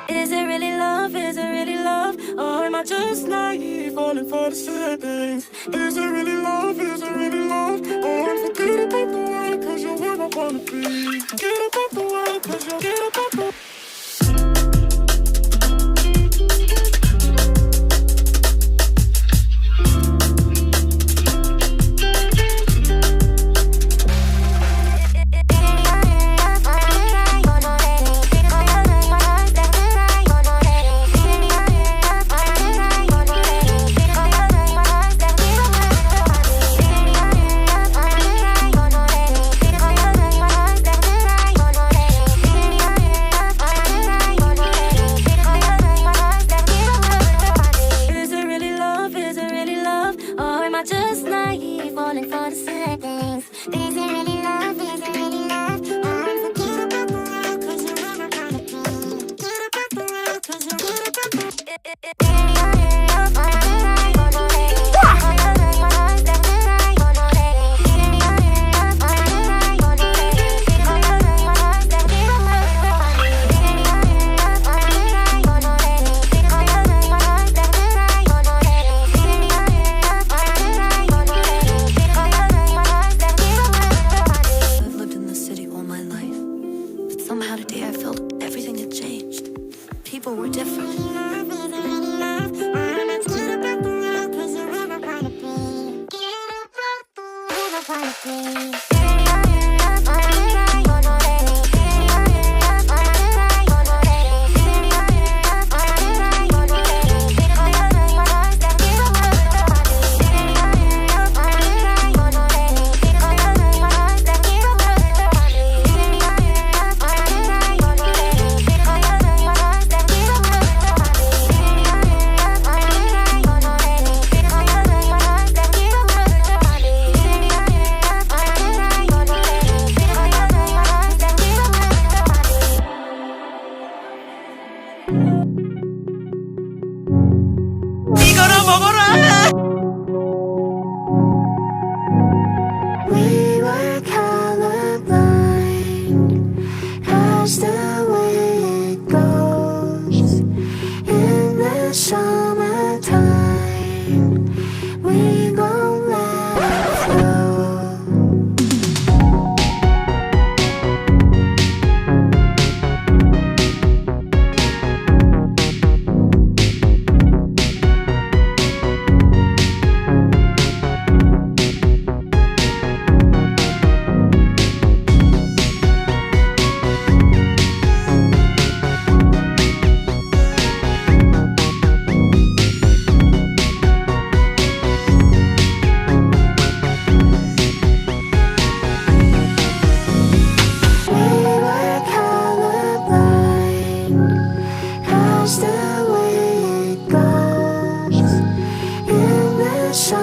Is it really love? Is it really love? Or am I just naive, falling for the silly things? Is it really love? Is it really love? Or I'm forgetting about the world, cause you're where I wanna be. Forget about the world, cause you're forget about the just naive, falling for the silly things. Is it really love? Is it really love? Or forget about the world, cause you're where I wanna be. Forget about the world, cause you're where I wanna be. Somehow today I felt everything had changed. People were different. 이거나 먹어라! We were colorblind, that's the way it goes. In the summertime, we gon' let it flow. That's the way it goes in the sun.